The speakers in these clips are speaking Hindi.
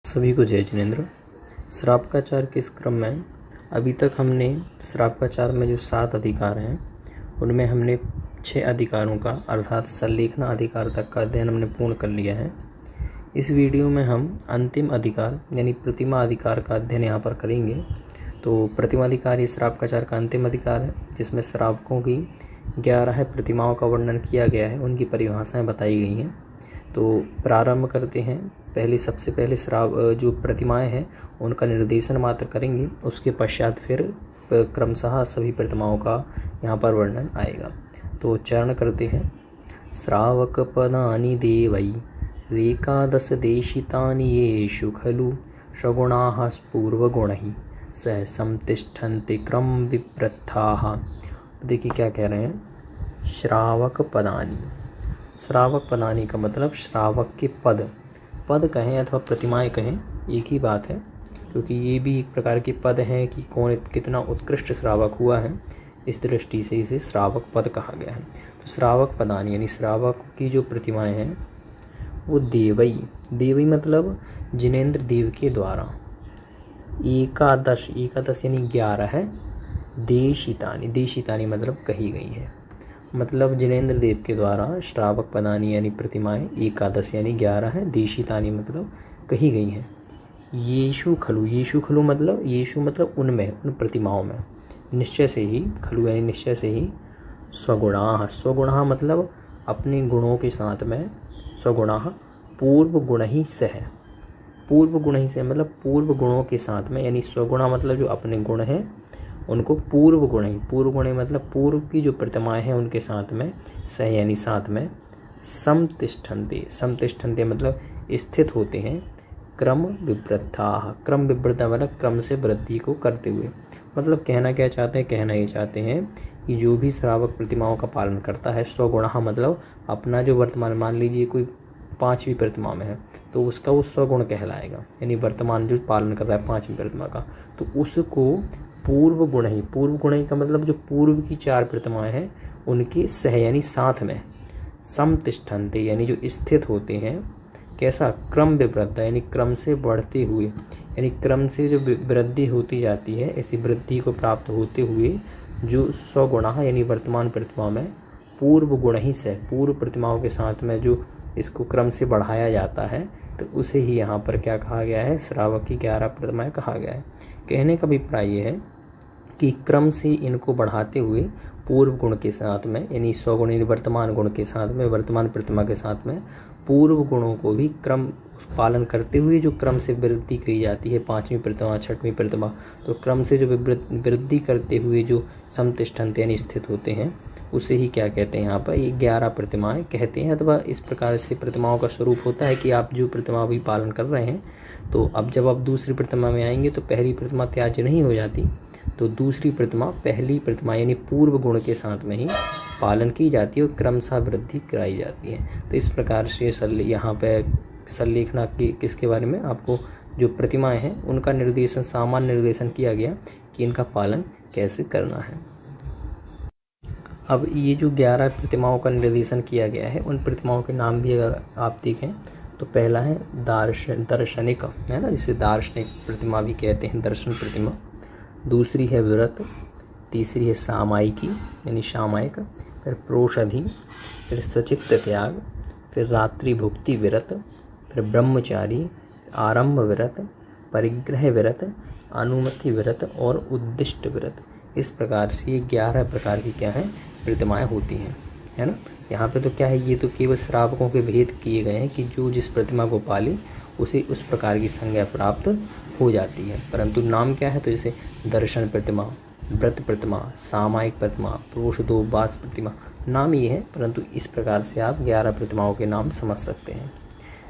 सभी को जय जिनेन्द्र। श्रावकाचार के इस क्रम में अभी तक हमने श्रावकाचार में जो 7 अधिकार हैं उनमें हमने 6 अधिकारों का अर्थात संलेखना अधिकार तक का अध्ययन हमने पूर्ण कर लिया है। इस वीडियो में हम अंतिम अधिकार यानी प्रतिमा अधिकार का अध्ययन यहाँ पर करेंगे। तो प्रतिमा अधिकार ये श्रावकाचार का अंतिम अधिकार है जिसमें श्रावकों की 11 प्रतिमाओं का वर्णन किया गया है, उनकी परिभाषाएँ बताई गई हैं। तो प्रारंभ करते हैं। सबसे पहले जो प्रतिमाएं हैं उनका निर्देशन मात्र करेंगे, उसके पश्चात फिर क्रमशः सभी प्रतिमाओं का यहाँ पर वर्णन आएगा। तो उच्चारण करते हैं। श्रावक पदानि देवै रेकादश देशितानि येषु खलु सगुणाः पूर्वगुणैः सह संतिष्ठन्ते क्रम विवृद्धाः। देखिए क्या कह रहे हैं। श्रावक पदानि, श्रावक पदानि का मतलब श्रावक के पद कहें अथवा प्रतिमाएं कहें, एक ही बात है, क्योंकि ये भी एक प्रकार के पद हैं कि कौन कितना उत्कृष्ट श्रावक हुआ है, इस दृष्टि से इसे श्रावक पद कहा गया है। तो श्रावक पदानि यानी श्रावक की जो प्रतिमाएं हैं वो देवई मतलब जिनेन्द्र देव के द्वारा एकादश यानी 11 है। देशितानि मतलब कही गई है, मतलब जिनेन्द्र देव के द्वारा श्रावक पदानि यानी प्रतिमाएं एकादश यानी 11 है। देशितानि मतलब कही गई हैं। येषु खलु मतलब उनमें, उन प्रतिमाओं में, निश्चय से ही, खलु यानी निश्चय से ही, स्वगुणाः मतलब अपने गुणों के साथ में, स्वगुणाः पूर्व गुणैः सह मतलब पूर्व गुणों के साथ में, यानी स्वगुणा मतलब जो अपने गुण हैं उनको पूर्व गुण मतलब पूर्व की जो प्रतिमाएं हैं उनके साथ में, सह यानी साथ में, समतिष्ठन्ते मतलब स्थित होते हैं, क्रम विवृद्धा मतलब क्रम से वृद्धि को करते हुए। मतलब कहना ये चाहते हैं कि जो भी श्रावक प्रतिमाओं का पालन करता है, स्वगुणः मतलब अपना जो वर्तमान, मान लीजिए कोई 5वीं प्रतिमा में है तो उसका वो स्वगुण कहलाएगा, यानी वर्तमान जो पालन कर रहा है 5वीं प्रतिमा का, तो उसको पूर्व गुण का मतलब जो पूर्व की 4 प्रतिमाएं हैं उनके सह यानी साथ में, समतिष्ठन्ते यानी जो स्थित होते हैं, कैसा, क्रम विवृद्धा यानी क्रम से बढ़ते हुए, यानी क्रम से जो वृद्धि होती जाती है, ऐसी वृद्धि को प्राप्त होते हुए जो स्वगुणः यानी वर्तमान प्रतिमा में पूर्व गुण ही से, पूर्व प्रतिमाओं के साथ में जो इसको क्रम से बढ़ाया जाता है, तो उसे ही यहाँ पर क्या कहा गया है, श्रावक की 11 प्रतिमाएं कहा गया है। कहने का अभिप्राय ये है कि क्रम से इनको बढ़ाते हुए पूर्व गुण के साथ में, यानी स्वगुण यानी वर्तमान गुण के साथ में, वर्तमान प्रतिमा के साथ में पूर्व गुणों को भी क्रम पालन करते हुए जो क्रम से वृद्धि की जाती है, 5वीं प्रतिमा 6वीं प्रतिमा, तो क्रम से जो वृद्धि करते हुए जो समतिष्ठन्ते यानी स्थित होते हैं, उसे ही क्या कहते हैं यहाँ पर, ये 11 प्रतिमाएं कहते हैं। अथवा इस प्रकार से प्रतिमाओं का स्वरूप होता है कि आप जो प्रतिमा भी पालन कर रहे हैं, तो अब जब आप दूसरी प्रतिमा में आएंगे तो पहली प्रतिमा त्याज्य नहीं हो जाती, तो दूसरी प्रतिमा पहली प्रतिमा यानी पूर्व गुण के साथ में ही पालन की जाती है और क्रमशः वृद्धि कराई जाती है। तो इस प्रकार से यहाँ पे संलेखना की किसके बारे में, आपको जो प्रतिमाएं हैं उनका निर्देशन, सामान्य निर्देशन किया गया कि इनका पालन कैसे करना है। अब ये जो 11 प्रतिमाओं का निर्देशन किया गया है, उन प्रतिमाओं के नाम भी अगर आप देखें तो पहला है दार्शनिक, है ना, जिसे दार्शनिक प्रतिमा भी कहते हैं, दर्शन प्रतिमा। दूसरी है व्रत, तीसरी है सामायिकी यानी सामायिक, फिर प्रोषधि, फिर सचित्त त्याग, फिर रात्रि भुक्ति व्रत, फिर ब्रह्मचारी, आरंभ व्रत, परिग्रह व्रत, अनुमति व्रत और उद्दिष्ट व्रत। इस प्रकार से ये 11 प्रकार की क्या है, प्रतिमाएं होती हैं, है ना। यहाँ पे तो क्या है, ये तो केवल श्रावकों के भेद किए गए हैं कि जो जिस प्रतिमा को पाले उसे उस प्रकार की संज्ञा प्राप्त हो जाती है, परंतु नाम क्या है, तो जैसे दर्शन प्रतिमा, व्रत प्रतिमा, सामायिक प्रतिमा, प्रोषधोपवास प्रतिमा, नाम ये है, परंतु इस प्रकार से आप 11 प्रतिमाओं के नाम समझ सकते हैं।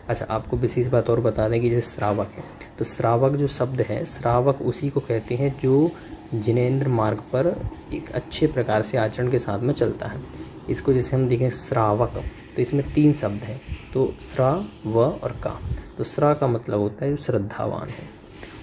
अच्छा, आपको विशेष बात और बता दें कि जैसे श्रावक है, तो श्रावक जो शब्द है, श्रावक उसी को कहते हैं जो जिनेन्द्र मार्ग पर एक अच्छे प्रकार से आचरण के साथ में चलता है। इसको जैसे हम देखें श्रावक, तो इसमें 3 शब्द हैं, तो श्रा, व और का। तो श्रा का मतलब होता है जो श्रद्धावान है,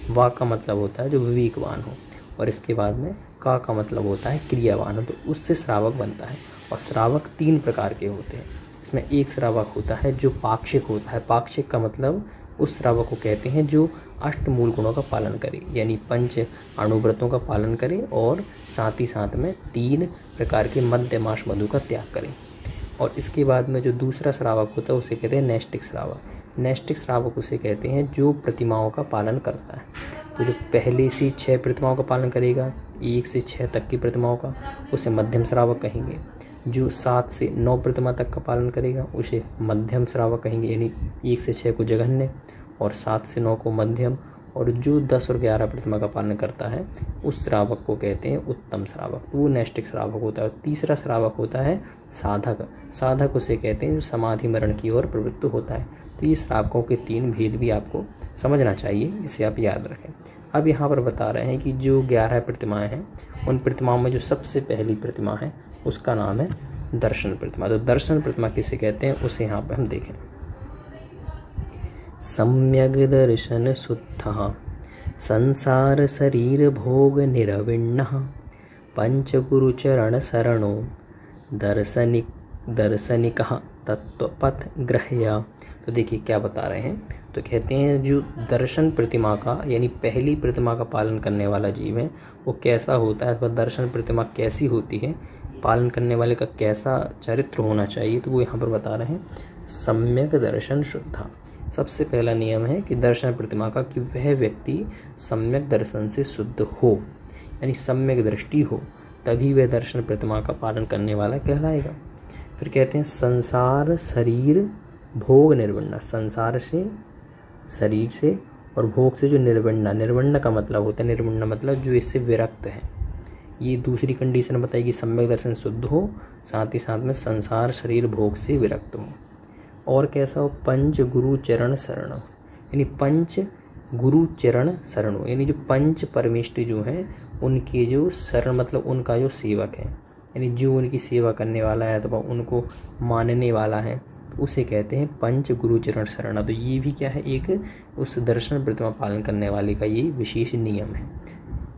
वा का मतलब होता है जो विवेकवान हो, और इसके बाद में का मतलब होता है क्रियावान हो, तो उससे श्रावक बनता है। और श्रावक 3 प्रकार के होते हैं। इसमें एक श्रावक होता है जो पाक्षिक होता है। पाक्षिक का मतलब उस श्रावक को कहते हैं जो अष्टमूल गुणों का पालन करे, यानी 5 अणुव्रतों का पालन करे और साथ ही साथ में 3 प्रकार के मध्य मास मधु का त्याग करे। और इसके बाद में जो दूसरा श्रावक होता है उसे कहते हैं नैष्टिक श्रावक। नैष्टिक श्रावक उसे कहते हैं जो प्रतिमाओं का पालन करता है। तो जो पहले से 6 प्रतिमाओं का पालन करेगा, 1 से 6 तक की प्रतिमाओं का, उसे मध्यम श्रावक कहेंगे। जो 7 से 9 प्रतिमा तक का पालन करेगा उसे मध्यम श्रावक कहेंगे, यानी 1 से 6 को जघन्य और 7 से 9 को मध्यम। और जो 10 और 11 प्रतिमा का पालन करता है उस श्रावक को कहते हैं उत्तम श्रावक। तो वो नैष्टिक श्रावक होता है। और तीसरा श्रावक होता है साधक। साधक उसे कहते हैं जो समाधि मरण की ओर प्रवृत्त होता है। तो ये श्रावकों के 3 भेद भी आपको समझना चाहिए, इसे आप याद रखें। अब यहाँ पर बता रहे हैं कि जो 11 प्रतिमाएँ हैं उन प्रतिमाओं में जो सबसे पहली प्रतिमा है उसका नाम है दर्शन प्रतिमा। तो दर्शन प्रतिमा किसे कहते हैं उसे यहाँ पर हम देखें। सम्यग् दर्शन शुद्धः संसार शरीर भोग निर्विण्णः पंचगुरुचरण शरणो दर्शनिकः तत्वपथ ग्रह्य। तो देखिए क्या बता रहे हैं। तो कहते हैं जो दर्शन प्रतिमा का यानी पहली प्रतिमा का पालन करने वाला जीव है वो कैसा होता है, अथवा दर्शन प्रतिमा कैसी होती है, पालन करने वाले का कैसा चरित्र होना चाहिए, तो वो यहाँ पर बता रहे हैं। सम्यक दर्शन शुद्ध, सबसे पहला नियम है कि दर्शन प्रतिमा का कि वह व्यक्ति सम्यक दर्शन से शुद्ध हो, यानी सम्यक दृष्टि हो, तभी वह दर्शन प्रतिमा का पालन करने वाला कहलाएगा। फिर कहते हैं संसार शरीर भोग निर्विण्ण, संसार से, शरीर से और भोग से जो निर्विण्ण, निर्विण्ण का मतलब होता है, निर्विण्ण मतलब जो इससे विरक्त है। ये दूसरी कंडीशन बताई कि सम्यक दर्शन शुद्ध हो, साथ ही साथ में संसार शरीर भोग से विरक्त हो। और कैसा हो, पंच गुरु चरण शरण, यानी पंच गुरु चरण शरणो, यानी जो पंच परमेष्टि जो हैं उनके जो शरण मतलब उनका जो सेवक है, यानी जो उनकी सेवा करने वाला है अथवा उनको मानने वाला है, तो उसे कहते हैं पंच गुरु चरण शरण। तो ये भी क्या है, एक उस दर्शन प्रतिमा पालन करने वाले का ये विशेष नियम है।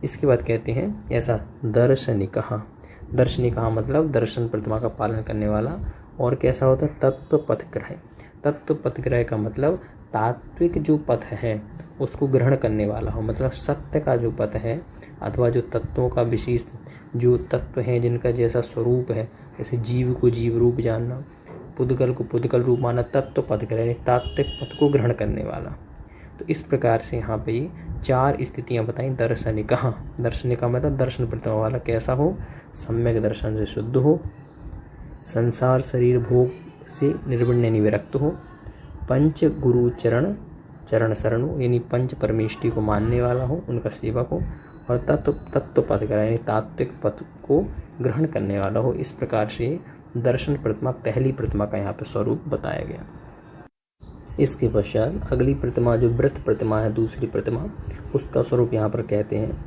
इसके बाद कहते हैं ऐसा दर्शनिकः, दर्शनिकः मतलब दर्शन प्रतिमा का पालन करने वाला। और कैसा होता है, तत्व पथग्रह, तत्व पथग्रह का मतलब तात्विक जो पथ है उसको ग्रहण करने वाला हो, मतलब सत्य का जो पथ है अथवा जो तत्वों का विशेष जो तत्व हैं जिनका जैसा स्वरूप है, जैसे जीव को जीव रूप जानना, पुद्गल को पुद्गल रूप माना, तत्व पथग्रह तात्विक पथ को ग्रहण करने वाला। तो इस प्रकार से यहाँ पे 4 स्थितियाँ बताई। दर्शनिकः, दर्शनिका मतलब दर्शन प्रतिमा वाला कैसा हो, सम्यक दर्शन से शुद्ध हो, संसार शरीर भोग से निर्विण्ण यानी विरक्त हो, पंच गुरु चरण चरण शरण हो, यानी पंच परमेष्टि को मानने वाला हो, उनका सेवक हो, और तत्व पथ का यानी तात्विक पथ को ग्रहण करने वाला हो। इस प्रकार से दर्शन प्रतिमा पहली प्रतिमा का यहाँ पर स्वरूप बताया गया। इसके पश्चात अगली प्रतिमा जो व्रत प्रतिमा है, दूसरी प्रतिमा, उसका स्वरूप यहाँ पर कहते हैं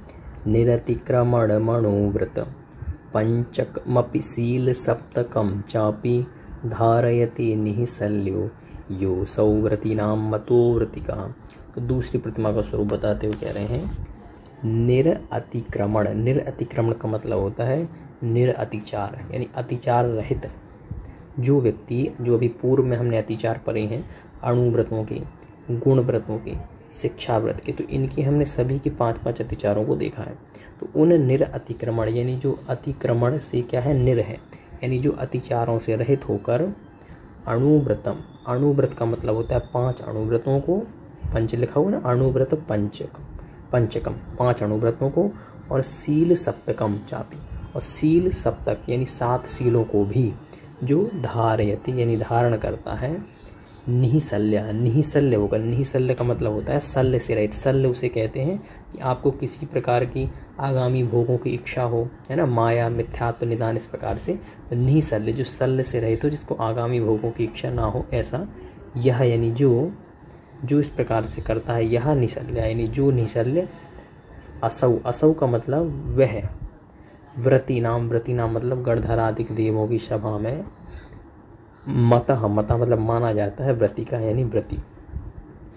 निरतिक्रमण मनोव्रत पंचकमपि शील सप्तकम चापि धारयति निःशल्यो यो सौव्रतीनां मतो व्रतिका। तो दूसरी प्रतिमा का स्वरूप बताते हुए कह रहे हैं निरअतिक्रमण। निरअतिक्रमण का मतलब होता है निरअतिचार, यानी अतिचार रहित। जो व्यक्ति, जो अभी पूर्व में हमने अतिचार पढ़े हैं, अणु व्रतों के, गुण व्रतों के, शिक्षा व्रत के, तो इनकी हमने सभी के 5-5 अतिचारों को देखा है। तो उन निरअतिक्रमण यानी जो अतिक्रमण से क्या है, निर है, यानी जो अतिचारों से रहित होकर अणुव्रतम, अणुव्रत का मतलब होता है 5 अणुव्रतों को, पंच लिखा हुआ ना, अणुव्रत पंचकम 5 अणुव्रतों को, और शील सप्तकम चापी, और शील सप्तक यानी 7 शीलों को भी जो धारयति यानी धारण करता है, निःशल्य, निःशल्य होकर, निःशल्य का मतलब होता है शल्य से रहित। शल्य उसे कहते हैं कि आपको किसी प्रकार की आगामी भोगों की इच्छा हो, है ना, माया मिथ्यात्व निदान, इस प्रकार से। तो निःशल्य जो शल्य से रहित हो, जिसको आगामी भोगों की इच्छा ना हो, ऐसा यह यानी जो इस प्रकार से करता है, यह निःशल्य, यानी जो निःशल्य। असौ, असौ का मतलब वह, व्रती नाम, व्रती नाम मतलब गणधराधिक देवों की सभा में, मतः, मता मतलब माना जाता है, व्रती का यानी व्रती।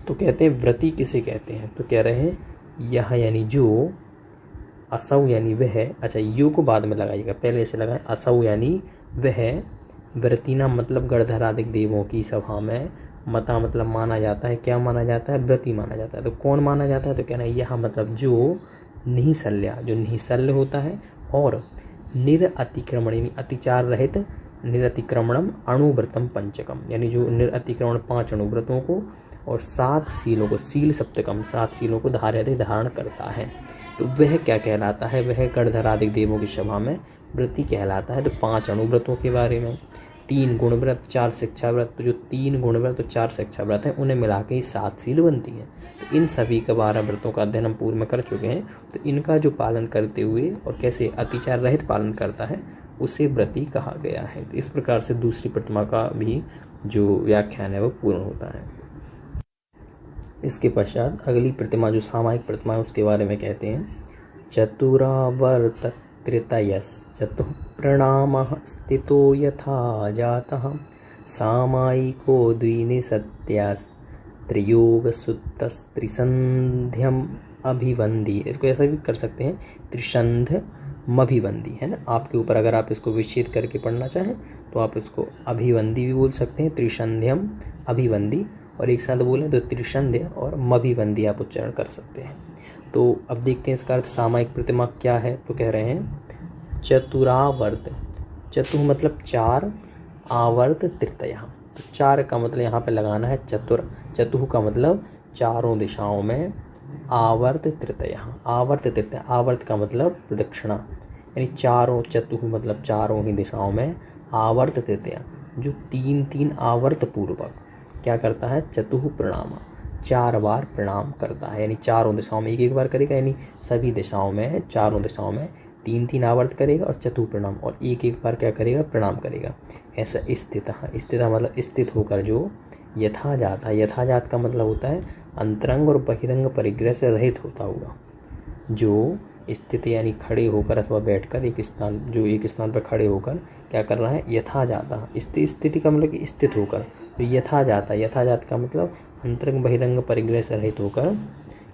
तो कहते हैं व्रती किसे कहते हैं, तो कह रहे हैं यह यानी जो, असौ यानी वह, अच्छा यू को बाद में लगाइएगा, पहले ऐसे लगाएं, असौ यानी वह, व्रतीना मतलब गणधराधिक देवों की सभा में, मता मतलब माना जाता है, क्या माना जाता है, व्रती माना जाता है। तो कौन माना जाता है, तो कहना है यह मतलब जो निःशल्या, जो निःशल्य होता है, और निरअतिक्रमण यानी अतिचार रहित, निरतिक्रमणम अणुव्रतम पंचकम, यानी जो निरअतिक्रमण 5 अणुव्रतों को और 7 शीलों को, शील सप्तकम 7 शीलों को धारण करता है, तो वह क्या कहलाता है, वह गणधराधिक देवों की सभा में व्रती कहलाता है। तो 5 अणुव्रतों के बारे में, 3 गुणव्रत, 4 शिक्षा व्रत, तो जो 3 गुणव्रत और 4 शिक्षा व्रत है उन्हें मिला के ही 7 शील बनती है। तो इन सभी का 12 व्रतों का अध्ययन हम पूर्व में कर चुके हैं। तो इनका जो पालन करते हुए और कैसे अतिचार रहित पालन करता है उसे व्रती कहा गया है। तो इस प्रकार से दूसरी प्रतिमा का भी जो व्याख्यान है वो पूर्ण होता है। इसके पश्चात अगली प्रतिमा जो सामायिक प्रतिमा है उसके बारे में कहते हैं। चतुरावर्त त्रितयश्चतुः प्रणामः स्थितो यथा जातः सामायिको द्विनिसत्यास्त्रियोगसुत्तस्त्रिसन्ध्यम् अभिवंदी। इसको ऐसा भी कर सकते हैं, त्रिसन्ध्यमभिवंदी, है ना। आपके ऊपर अगर आप इसको विच्छेद करके पढ़ना चाहें तो आप इसको अभिवंदी भी बोल सकते हैं, त्रिसन्ध्यम अभिवंदी, और एक साथ बोलें तो त्रिसन्ध्य और मभिवंदी आप उच्चारण कर सकते हैं। तो अब देखते हैं इसका अर्थ सामायिक प्रतिमा क्या है। तो कह रहे हैं चतुरावर्त, चतुः मतलब 4, आवर्त तृतीया, तो 4 का मतलब यहाँ पे लगाना है चतुर, चतुः का मतलब चारों दिशाओं में, आवर्त तृतीया, आवर्त तृतीया, आवर्त का मतलब प्रदक्षिणा, यानी चारों, चतुः मतलब चारों ही दिशाओं में, आवर्त तृतीया जो 3-3 आवर्त पूर्वक क्या करता है, चतुः प्रणाम 4 बार प्रणाम करता है, यानी चारों दिशाओं में 1-1 बार करेगा, यानी सभी दिशाओं में, चारों दिशाओं में 3-3 आवर्त करेगा और चतुः प्रणाम, और 1-1 बार क्या करेगा, प्रणाम करेगा। ऐसा स्थित मतलब स्थित होकर जो यथाजात है, यथाजात का मतलब होता है अंतरंग और बहिरंग परिग्रह से रहित होता हुआ, जो स्थित यानी खड़े होकर अथवा बैठकर एक स्थान, जो एक स्थान पर खड़े होकर क्या कर रहा है, यथाजाता, स्थिति का मतलब कि स्थित होकर, तो यथाजाता, यथाजात का मतलब अंतरंग बहिरंग परिग्रह से रहित होकर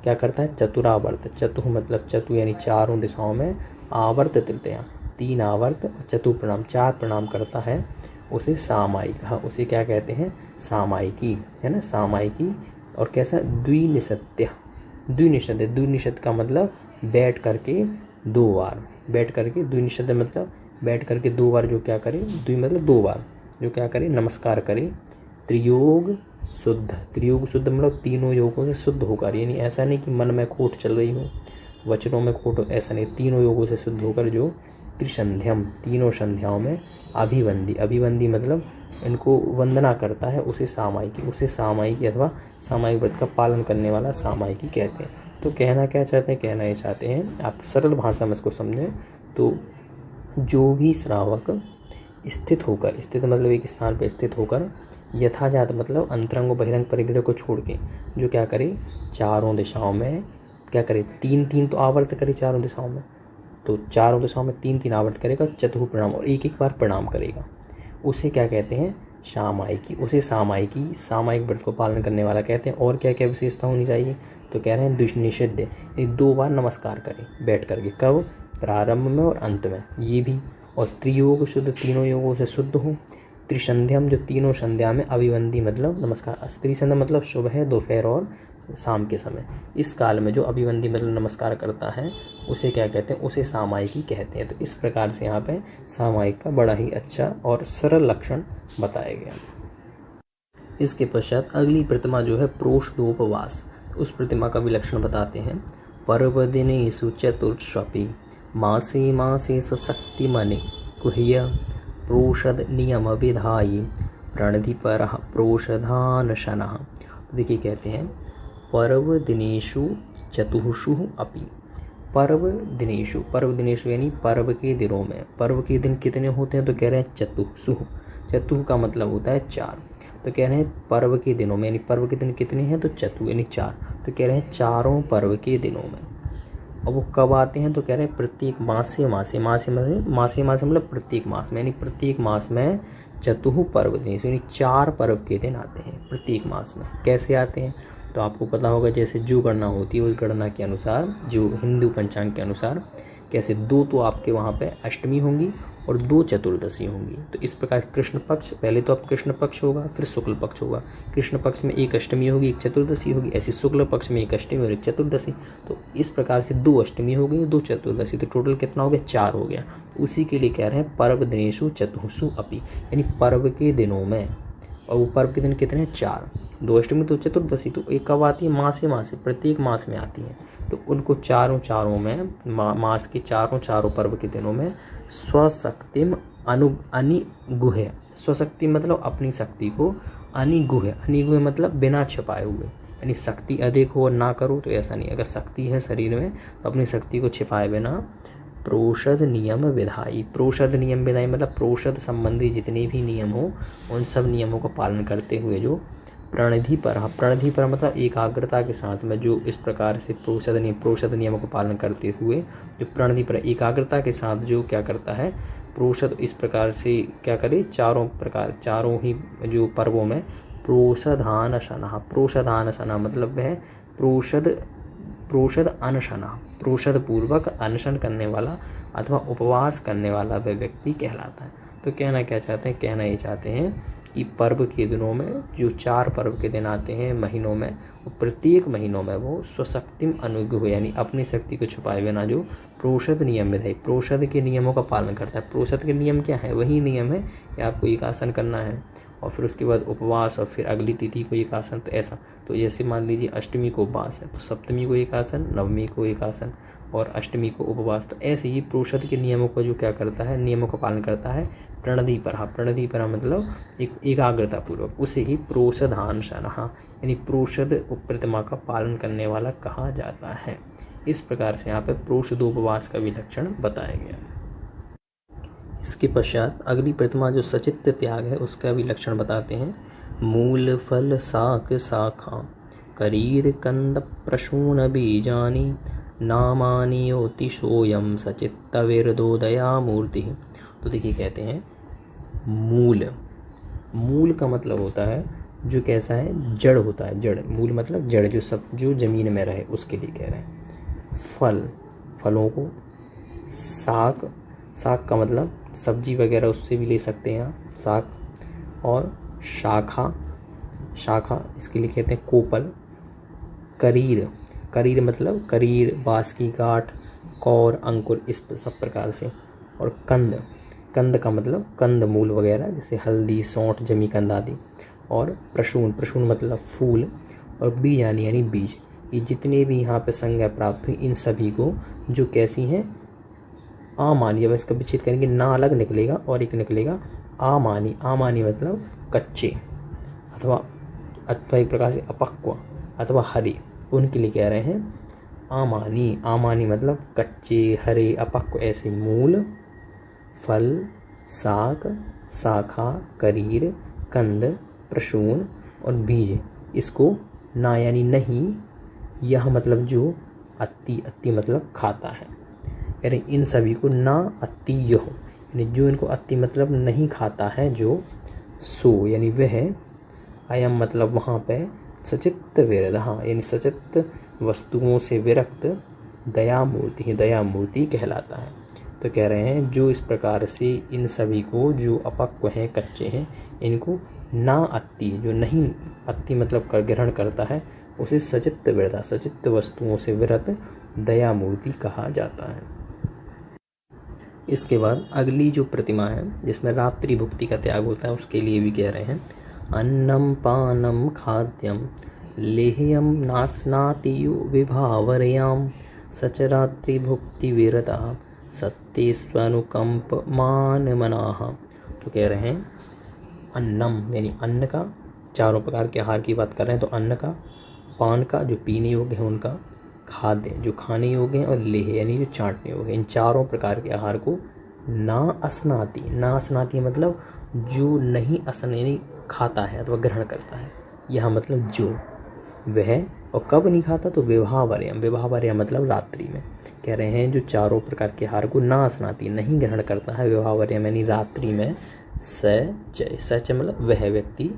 क्या करता है, चतुरावर्त, चतुः मतलब चतु यानी चारों दिशाओं में, आवर्त तृतीया 3 आवर्त, चतुः प्रणाम 4 प्रणाम करता है, उसे सामायिक, हाँ उसे क्या कहते हैं, सामायिकी, है ना, सामायिकी। और कैसा, द्विनिषत्य, द्विनिषद, द्विनिषद का मतलब बैठ करके 2 बार, बैठ करके, द्विनिषद मतलब बैठ करके 2 बार जो क्या करे, द्वि मतलब 2 बार जो क्या करे, नमस्कार करे। त्रियोग शुद्ध, त्रियोग शुद्ध मतलब तीनों योगों से शुद्ध होकर, यानी ऐसा नहीं कि मन में खोट चल रही हो, वचनों में खोट, ऐसा नहीं, तीनों योगों से शुद्ध होकर जो त्रिसंध्यम, तीनों संध्याओं में, अभिवंदी, अभिवंदी मतलब इनको वंदना करता है, उसे सामायिकी, उसे सामायिकी अथवा सामायिक व्रत का पालन करने वाला सामायिकी कहते हैं। तो कहना क्या चाहते हैं, कहना ये चाहते हैं, आप सरल भाषा में इसको समझें तो जो भी श्रावक स्थित होकर, स्थित मतलब एक स्थान पर स्थित होकर, यथाजात मतलब अंतरंग और बहिरंग परिग्रह को छोड़ के जो क्या करे, चारों दिशाओं में क्या करे, 3-3 तो आवर्त करे चारों दिशाओं में, तो चारों दिशाओं में 3-3 आवर्त करेगा, चतुः प्रणाम और 1-1 बार प्रणाम करेगा, उसे क्या कहते हैं, सामायिकी, उसे सामायिकी, सामायिक व्रत को पालन करने वाला कहते हैं। और क्या क्या विशेषता होनी चाहिए, तो कह रहे हैं द्विनिषिद्ध, 2 बार नमस्कार करें बैठ करके, कब, प्रारंभ में और अंत में, ये भी, और त्रियोग शुद्ध, तीनों योगों से शुद्ध हो। त्रिसंध्याम जो तीनों संध्या में, अभिवंदी मतलब नमस्कार, त्रिसंध्या मतलब सुबह, दोपहर और शाम के समय, इस काल में जो अभिवंदी मतलब नमस्कार करता है उसे क्या कहते हैं, उसे सामायिकी कहते हैं। तो इस प्रकार से यहाँ पे सामायिक का बड़ा ही अच्छा और सरल लक्षण बताया गया। इसके पश्चात अगली प्रतिमा जो है प्रोषदोपवास, उस प्रतिमा का भी लक्षण बताते हैं। पर्वदिनेषु चतुर्ष्वपि मासे मासेषु शक्तिमने गुह्य प्रोषद नियम विधायी प्रणधिपरः प्रोषधानशनः। देखिए कहते हैं पर्व दिनेषु चतुर्षु अपि, पर्व दिनेषु, पर्व दिनेषु यानी पर्व के दिनों में, पर्व के दिन कितने होते हैं, तो कह रहे हैं चतुर्षु, चतुः का मतलब होता है 4, तो कह रहे हैं पर्व के दिनों में, यानी पर्व के दिन कितने हैं, तो चतु यानी 4, तो कह रहे हैं चारों पर्व के दिनों में। और वो कब आते हैं, तो कह रहे हैं प्रत्येक मासे मासे, मासे मासे मतलब प्रत्येक मास में, यानी प्रत्येक मास में चतुः पर्व दिन, यानी 4 पर्व के दिन आते हैं प्रत्येक मास में। कैसे आते हैं, तो आपको पता होगा जैसे जो गणना होती है उस गणना के अनुसार, जो हिंदू पंचांग के अनुसार कैसे, 2 तो आपके वहाँ पे अष्टमी होंगी और 2 चतुर्दशी होंगी। तो इस प्रकार कृष्ण पक्ष, पहले तो अब कृष्ण पक्ष होगा, फिर शुक्ल पक्ष होगा। कृष्ण पक्ष में 1 अष्टमी होगी, 1 चतुर्दशी होगी, ऐसे शुक्ल पक्ष में 1 अष्टमी और 1 चतुर्दशी। तो इस प्रकार से 2 अष्टमी हो गई, 2 चतुर्दशी, तो टोटल कितना हो गया, 4 हो गया। उसी के लिए कह रहे हैं पर्व दिनेशु चतुर्षु अपि, यानी पर्व के दिनों में। और वो पर्व के दिन कितने हैं, 4। 2 अष्टमी तो चतुर्दशी, तो एक कब आती है, मासे, प्रत्येक मास में आती है। तो उनको चारों में मास के चारों पर्व के दिनों में स्वशक्तिम अनिगुह्य, स्वशक्ति मतलब अपनी शक्ति को, अनिगुह्य मतलब बिना छिपाए हुए, यानी शक्ति अधिक हो और ना करो तो ऐसा नहीं। अगर शक्ति है शरीर में तो अपनी शक्ति को छिपाए बिना प्रोषद नियम विधाई, प्रोषद नियम विधाई मतलब प्रोषद संबंधी जितने भी नियम हो उन सब नियमों का पालन करते हुए जो प्रणधि पर मतलब एकाग्रता के साथ में जो इस प्रकार से प्रोषद नियमों का पालन करते हुए जो प्रणधि पर एकाग्रता के साथ जो क्या करता है, प्रोषद इस प्रकार से क्या करे, चारों ही जो पर्वों में प्रोषदानशना मतलब वह प्रोषद अनशना, प्रोषद पूर्वक अनशन करने वाला अथवा उपवास करने वाला वह व्यक्ति कहलाता है। तो कहना ये चाहते हैं कि पर्व के दिनों में जो 4 पर्व के दिन आते हैं महीनों में, वो प्रत्येक महीनों में वो स्वशक्तिम अनुग्रह यानी अपनी शक्ति को छुपाए बिना जो प्रोषद नियम विधाई, प्रोषद के नियमों का पालन करता है। प्रोषद के नियम क्या है, वही नियम है कि आपको एक आसन करना है और फिर उसके बाद उपवास और फिर अगली तिथि को एक आसन। तो ऐसा, तो जैसे मान लीजिए अष्टमी को उपवास है तो सप्तमी को एक आसन, नवमी को एक आसन और अष्टमी को उपवास। तो ऐसे ही प्रोषद के नियमों को जो क्या करता है, नियमों का पालन करता है प्रणधि पर मतलब एक एकाग्रता पूर्वक, उसे ही प्रोषदानशनः यानी प्रोषद प्रतिमा का पालन करने वाला कहा जाता है। इस प्रकार से यहाँ पे प्रोषदोपवास का भी लक्षण बताया गया। इसके पश्चात अगली प्रतिमा जो सचित्त त्याग है उसका भी लक्षण बताते हैं। मूल फल साक शाखा करीर कंद प्रसून बीजानी नामानि योति सोयम सचित्त विरदोदया मूर्ति। तो देखिए कहते हैं मूल का मतलब होता है जो कैसा है, जड़ होता है, जड़, मूल मतलब जड़, जो जमीन में रहे उसके लिए कह रहे हैं। फलों को, साग का मतलब सब्जी वगैरह उससे भी ले सकते हैं साग, और शाखा इसके लिए कहते हैं कोपल। करीर मतलब करीर, बांस की गांठ, कौर, अंकुर, इस सब प्रकार से। और कंद का मतलब कंद मूल वगैरह जैसे हल्दी, सौंठ, जमीकंद आदि। और प्रसून मतलब फूल। और बीज यानी बीज। ये जितने भी यहाँ पे संज्ञा प्राप्त हुई इन सभी को जो कैसी हैं, आमानी। जब इसका विच्छेद करेंगे ना अलग निकलेगा और एक निकलेगा आमानी मतलब कच्चे अथवा एक प्रकार से अपक्व अथवा हरे, उनके लिए कह रहे हैं आमानी मतलब कच्चे, हरे, अपक्व ऐसे मूल, फल, साग, शाखा, करीर, कंद, प्रसून और बीज। इसको ना यानी नहीं, यह मतलब जो, अति मतलब खाता है, यानी इन सभी को ना अति यह, यानी जो इनको अति मतलब नहीं खाता है जो, सो यानी वह, अयम मतलब वहाँ पे, सचित्त विरदः यानी सचित्त वस्तुओं से विरक्त दया मूर्ति कहलाता है। तो कह रहे हैं जो इस प्रकार से इन सभी को जो अपक्व हैं, कच्चे हैं, इनको ना अति, जो नहीं अति मतलब कर ग्रहण करता है उसे सचित्त विरदा, सचित्त वस्तुओं से विरत दया मूर्ति कहा जाता है। इसके बाद अगली जो प्रतिमा है जिसमें रात्रि भुक्ति का त्याग होता है उसके लिए भी कह रहे हैं अन्नम पानम खाद्यम लेह्यम नास्नाति विभावर्याम सचरात्रि भुक्ति विरता सत्य स्वनुकंपमान मनाः। तो कह रहे हैं अन्नम यानी अन्न का, 4 प्रकार के आहार की बात कर रहे हैं। तो अन्न का, पान का जो पीने योग्य है उनका, खाद्य जो खाने योग्य है, और लेह यानी जो चाटने योग्य है। इन 4 प्रकार के आहार को ना असनाति मतलब जो नहीं असन यानी खाता है अथवा ग्रहण करता है, यह मतलब जो वह, और कब नहीं खाता तो विवाहवर्यम मतलब रात्रि में। कह रहे हैं जो 4 प्रकार के आहार को ना असनाति नहीं ग्रहण करता है विवाहवर्यम यानी रात्रि में, सच मतलब वह व्यक्ति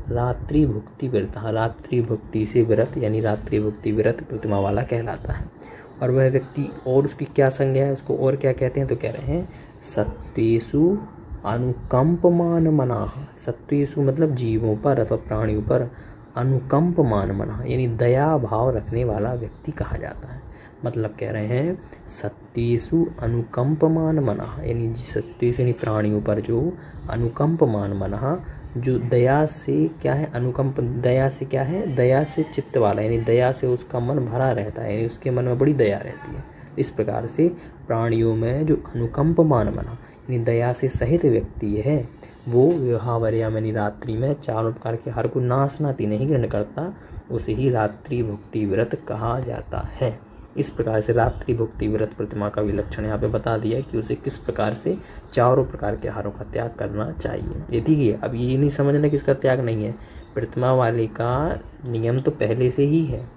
रात्रि भुक्ति विरत, रात्रि भुक्ति से विरत यानी रात्रि भुक्ति विरत प्रतिमा वाला कहलाता है। और वह व्यक्ति और उसकी क्या संज्ञा है, उसको और क्या कहते हैं, तो कह रहे हैं सत्वेषु अनुकंपमान मनाः। सत्वेषु मतलब जीवों पर अथवा प्राणियों पर, अनुकंपमान मनाः यानी दया भाव रखने वाला व्यक्ति कहा जाता है। मतलब कह रहे हैं सत्वेषु अनुकंपमान मनाः यानी सत्वेषु यानी प्राणियों पर जो अनुकंपमान मनाः, जो दया से क्या है, अनुकंप दया से क्या है, दया से चित्त वाला, यानी दया से उसका मन भरा रहता है, यानी उसके मन में बड़ी दया रहती है। इस प्रकार से प्राणियों में जो अनुकंपमान मना यानी दया से सहित व्यक्ति है, वो विवाहवर्या यानी रात्रि में चारों प्रकार के आहार को नाशनाति नहीं ग्रहण करता, उसे ही रात्रि भुक्ति व्रत कहा जाता है। इस प्रकार से रात्रि भुक्ति व्रत प्रतिमा का विलक्षण यहाँ पे बता दिया कि उसे किस प्रकार से चारों प्रकार के आहारों का त्याग करना चाहिए। ये देखिए, अब ये नहीं समझना कि इसका त्याग नहीं है, प्रतिमा वाले का नियम तो पहले से ही है,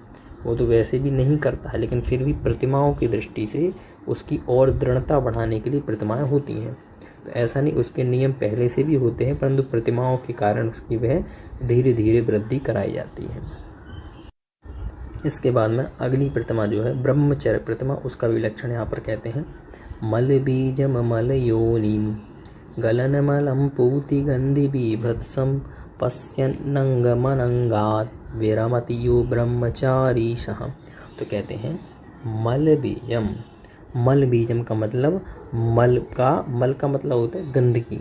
वो तो वैसे भी नहीं करता है, लेकिन फिर भी प्रतिमाओं की दृष्टि से उसकी और दृढ़ता बढ़ाने के लिए प्रतिमाएं होती हैं। तो ऐसा नहीं, उसके नियम पहले से भी होते हैं, परंतु प्रतिमाओं के कारण उसकी वह धीरे धीरे वृद्धि कराई जाती है। इसके बाद में अगली प्रतिमा जो है ब्रह्मचर्य प्रतिमा, उसका विलक्षण यहाँ पर कहते हैं मल बीजम मल योनिम गलन मलम पूति गंधि बीभत्सम पश्यन्नंगमनंगात् विरमति यो ब्रह्मचारी सह। तो कहते हैं मल बीजम, मल बीजम का मतलब मल का मतलब होता है गंदगी,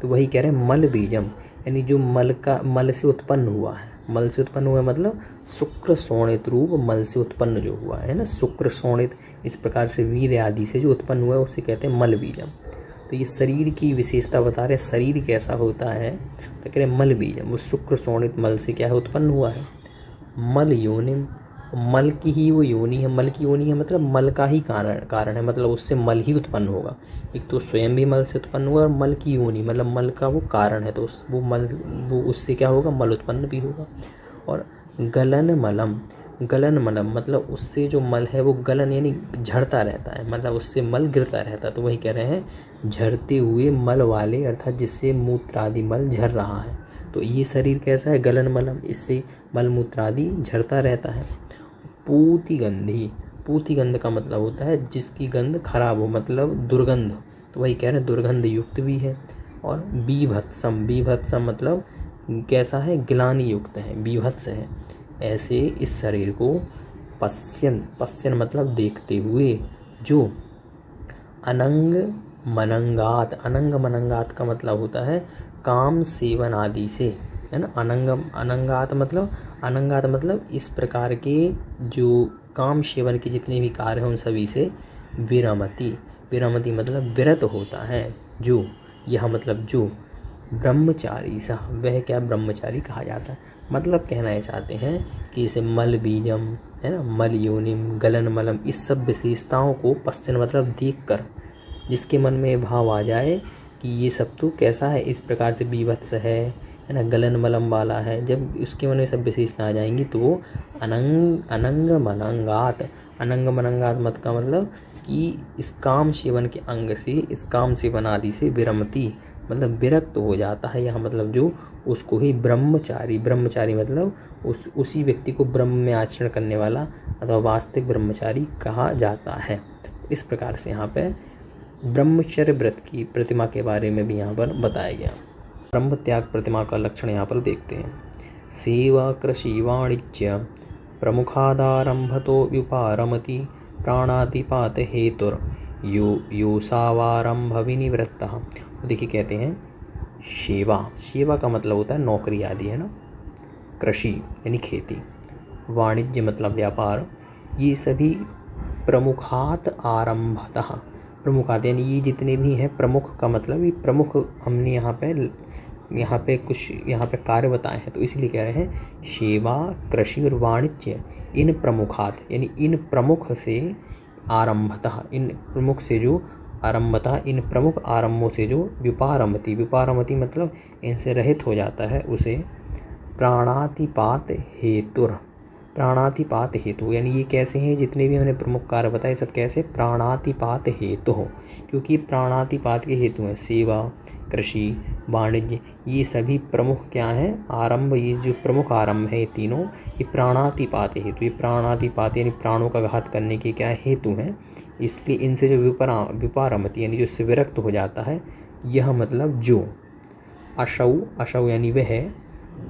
तो वही कह रहे हैं मल बीजम यानी जो मल से उत्पन्न हुआ है, मल से उत्पन्न हुआ मतलब शुक्र शोणित रूप मल से उत्पन्न जो हुआ है ना, शुक्र शोणित इस प्रकार से वीर आदि से जो उत्पन्न हुआ है उसे कहते हैं मल बीजम। तो ये शरीर की विशेषता बता रहे, शरीर कैसा होता है, तो कह रहे मल बीजम, वो शुक्र शोणित मल से क्या है उत्पन्न हुआ है। मल योनिम, मल की ही वो योनि है, मल की योनि है मतलब मल का ही कारण है, मतलब उससे मल ही उत्पन्न होगा। एक तो स्वयं भी मल से उत्पन्न हुआ और मल की योनि मतलब मल का वो कारण है, तो वो उससे क्या होगा, मल उत्पन्न भी होगा। और गलन मलम, गलन मलम मतलब उससे जो मल है वो गलन यानी झड़ता रहता है, मतलब उससे मल गिरता रहता है, तो वही कह रहे हैं झड़ते हुए मल वाले, अर्थात जिससे मूत्रादि मल झड़ रहा है। तो ये शरीर कैसा है, गलन मलम, इससे मल मूत्रादि झड़ता रहता है। पूति गंधी, पूति गंध का मतलब होता है जिसकी गंध खराब हो, मतलब दुर्गंध, तो वही कह रहे हैं दुर्गंध युक्त भी है। और बीभत्सम, बीभत्सम मतलब कैसा है, ग्लानि युक्त है, बीभत्स है। ऐसे इस शरीर को पश्यन, पश्यन मतलब देखते हुए, जो अनंग मनंगात, अनंग मनंगात का मतलब होता है काम सेवन आदि से, है ना। अनंगात मतलब इस प्रकार के जो काम सेवन के जितने भी कार्य हैं उन सभी से विरमति, विरमति मतलब विरत होता है, जो यह मतलब जो ब्रह्मचारी सा, वह क्या ब्रह्मचारी कहा जाता है। मतलब कहना चाहते हैं कि इसे मल बीजम है ना, मल योनिम, गलन मलम, इस सब विशेषताओं को पश्चिम मतलब देख कर जिसके मन में भाव आ जाए कि ये सब तो कैसा है, इस प्रकार से बीभत्स है ना, गलन मलम वाला है, जब उसके मन में सब विशेषता आ जाएंगी तो वो अनंग मनंगात, अनंग मनंगात मत का मतलब कि इस काम सेवन के अंग से, इस काम सेवन आदि से विरमति मतलब विरक्त हो जाता है। यहाँ मतलब जो उसको ही ब्रह्मचारी, ब्रह्मचारी मतलब उसी व्यक्ति को ब्रह्म में आचरण करने वाला अथवा वास्तविक ब्रह्मचारी कहा जाता है। इस प्रकार से यहाँ पे ब्रह्मचर्य व्रत की प्रतिमा के बारे में भी यहाँ पर बताया गया। ब्रह्म त्याग प्रतिमा का लक्षण यहाँ पर देखते हैं। सेवा कृषि वाणिज्य प्रमुखादारंभतो व्युपारमति प्राणातिपात हेतुर योसावारंभ विनिवृत्तः। देखिए कहते हैं सेवा, सेवा का मतलब होता है नौकरी आदि, है ना। कृषि यानी खेती, वाणिज्य मतलब व्यापार, ये सभी प्रमुखात आरंभतः, प्रमुखात यानी ये जितने भी हैं, प्रमुख का मतलब ये प्रमुख हमने यहाँ पे कुछ यहाँ पे कार्य बताए हैं, तो इसलिए कह रहे हैं सेवा कृषि और वाणिज्य इन प्रमुखात यानी इन प्रमुख से आरंभतः, इन प्रमुख से जो आरंभता, इन प्रमुख आरंभों से जो व्युपारमति, व्युपारमति मतलब इनसे रहित हो जाता है, उसे प्राणातिपात हेतुर, प्राणातिपात हेतु यानी ये कैसे हैं, जितने भी हमने प्रमुख कार्य बताए सब कैसे प्राणातिपात हेतु हो, क्योंकि प्राणातिपात के हेतु हैं सेवा कृषि, वाणिज्य, ये सभी प्रमुख क्या हैं? आरंभ। ये जो प्रमुख आरंभ है ये तीनों, ये प्राणातिपात हेतु, ये प्राणातिपात यानी प्राणों का घात करने के क्या हेतु हैं। इसलिए इनसे जो विपारमति यानी जो से विरक्त हो जाता है, यह मतलब जो अशौ, अशौ यानी वह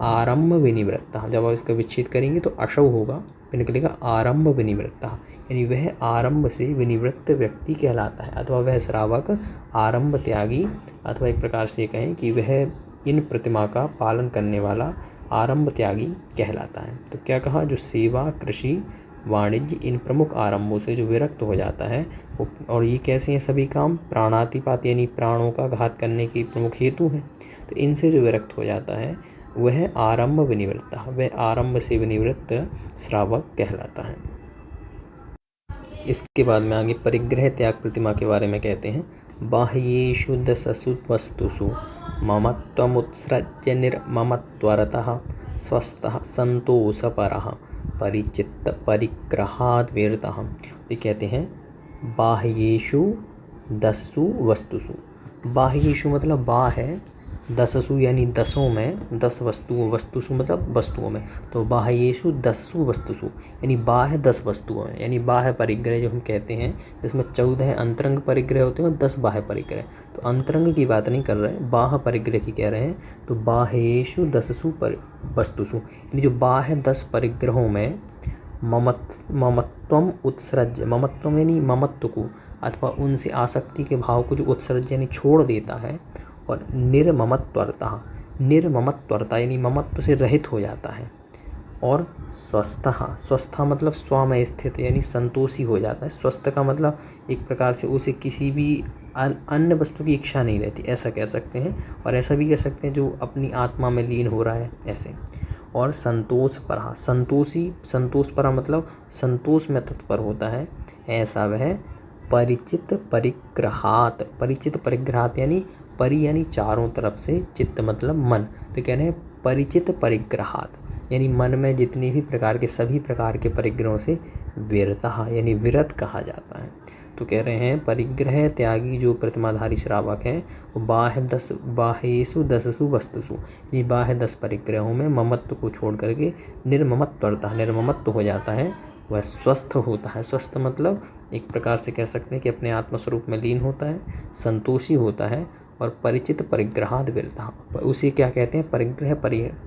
आरंभ विनिवृत्तः। जब आप इसका विच्छेद करेंगे तो अशौ होगा, फिर निकलेगा आरंभ विनिवृत्तः, यानी वह आरंभ से विनिवृत्त व्यक्ति कहलाता है, अथवा वह श्रावक आरंभ त्यागी, अथवा एक प्रकार से कहें कि वह इन प्रतिमा का पालन करने वाला आरंभ त्यागी कहलाता है। तो क्या कहा? जो सेवा, कृषि, वाणिज्य, इन प्रमुख आरंभों से जो विरक्त हो जाता है वो, और ये कैसे हैं सभी काम? प्राणातिपात यानी प्राणों का घात करने के प्रमुख हेतु हैं। तो इनसे जो विरक्त हो जाता है वह आरंभ विनिवृत्ता, वह आरंभ से विनिवृत्त श्रावक कहलाता है। इसके बाद में आगे परिग्रह त्याग प्रतिमा के बारे में कहते हैं। बाह्येषु दशसु वस्तुषु ममत्वमुत्सृज्य निर्ममत्वरतः स्वस्थः संतोषपरः परिचित्त परिग्रहाद्विरतः। ये कहते हैं बाह्येषु दशसु वस्तुषु। बाह्येषु मतलब बा है, दशसु यानी दसों में, 10 वस्तुओं, वस्तुषु मतलब वस्तुओं में, तो बाह्येषु दशसु वस्तुषु यानी बा है 10 वस्तुओं में, यानी बाह्य परिग्रह जो हम कहते हैं जिसमें 14 अंतरंग परिग्रह होते हैं और 10 बाह्य परिग्रह। तो अंतरंग की बात नहीं कर रहे हैं, बाह्य परिग्रह की कह रहे हैं। तो बाह्येषु दशसु वस्तुषु यानी जो बाह्य 10 परिग्रहों में ममत्वम उत्सृज्य, ममत्वम यानी ममत्व को अथवा उनसे आसक्ति के भाव को जो उत्सर्ज यानी छोड़ देता है, और निर्ममत्वरता, निर्ममत्वरता यानी ममत्व से रहित हो जाता है, और स्वस्थः, स्वस्था मतलब स्व में स्थित यानी संतोषी हो जाता है। स्वस्थ का मतलब एक प्रकार से उसे किसी भी अन्य वस्तु की इच्छा नहीं रहती, ऐसा कह सकते हैं। और ऐसा भी कह सकते हैं जो अपनी आत्मा में लीन हो रहा है, ऐसे। और संतोष परा, संतोषी, संतोष परा मतलब संतोष में तत्पर होता है, ऐसा वह परिचित परिग्रहात, परिचित परिग्रहात यानी परि यानी चारों तरफ से, चित्त मतलब मन, तो कह रहे हैं परिचित परिग्रहात यानी मन में जितने भी प्रकार के, सभी प्रकार के परिग्रहों से विरतः यानी विरत कहा जाता है। तो कह रहे हैं परिग्रह त्यागी जो प्रतिमाधारी श्रावक है वो बाह्येषु दशसु वस्तुषु यानी बाह्य 10 परिग्रहों में ममत्व को छोड़ करके निर्ममत्वरता, निर्ममत्व हो जाता है, वह स्वस्थ होता है। स्वस्थ मतलब एक प्रकार से कह सकते हैं कि अपने आत्मस्वरूप में लीन होता है, संतोषी होता है, और परिचित परिग्रहाद विरता, उसे क्या कहते हैं? परिग्रह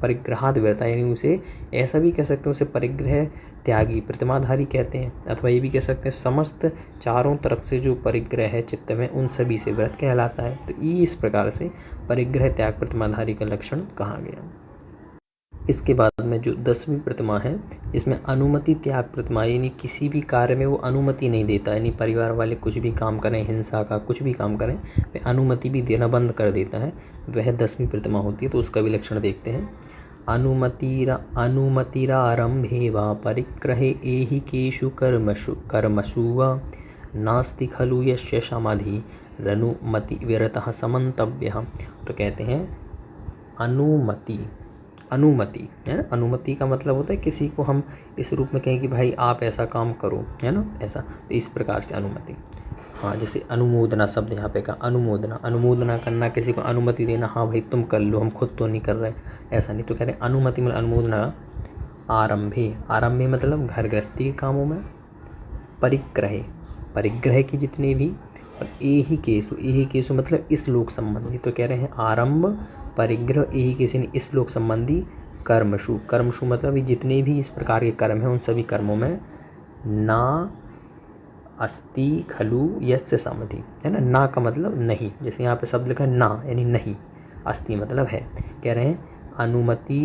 परिग्रहाद विरता, यानी उसे ऐसा भी कह सकते हैं उसे परिग्रह त्यागी प्रतिमाधारी कहते हैं, अथवा ये भी कह सकते हैं समस्त चारों तरफ से जो परिग्रह है चित्त में उन सभी से व्रत कहलाता है। तो ये इस प्रकार से परिग्रह त्याग प्रतिमाधारी का लक्षण कहा गया। इसके बाद में जो 10वीं प्रतिमा है इसमें अनुमति त्याग प्रतिमा, यानी किसी भी कार्य में वो अनुमति नहीं देता, यानी परिवार वाले कुछ भी काम करें, हिंसा का कुछ भी काम करें, वह अनुमति भी देना बंद कर देता है, वह 10वीं प्रतिमा होती है। तो उसका भी लक्षण देखते हैं। अनुमतिरारंभे वा परिग्रहे ऐहिकेषु कर्मसु वा नास्ति खलु यस्य समाधि रनुमति विरतः समन्तव्यः। तो कहते हैं अनुमति, अनुमति है ना, अनुमति का मतलब होता है किसी को हम इस रूप में कहें कि भाई आप ऐसा काम करो, है ना, ऐसा। तो इस प्रकार से अनुमति, हाँ, जैसे अनुमोदना शब्द यहाँ पे का अनुमोदना, अनुमोदना करना, किसी को अनुमति देना, हाँ भाई तुम कर लो, हम खुद तो नहीं कर रहे, ऐसा नहीं। तो कह रहे हैं अनुमति मतलब अनुमोदना। आरंभे, आरंभे मतलब घर गृहस्थी के कामों में, परिग्रहे, परिग्रह की जितने भी, और ऐहिकेषु मतलब इस लोक संबंधी। तो कह रहे हैं आरंभ परिग्रह ऐहिकेषु यानी इस लोक संबंधी, कर्मसु, कर्मसु मतलब जितने भी इस प्रकार के कर्म हैं उन सभी कर्मों में ना अस्ति खलु यस्य समाधि, है ना, ना का मतलब नहीं, जैसे यहाँ पे शब्द लिखा है ना यानी नहीं, अस्ति मतलब है। कह रहे हैं अनुमति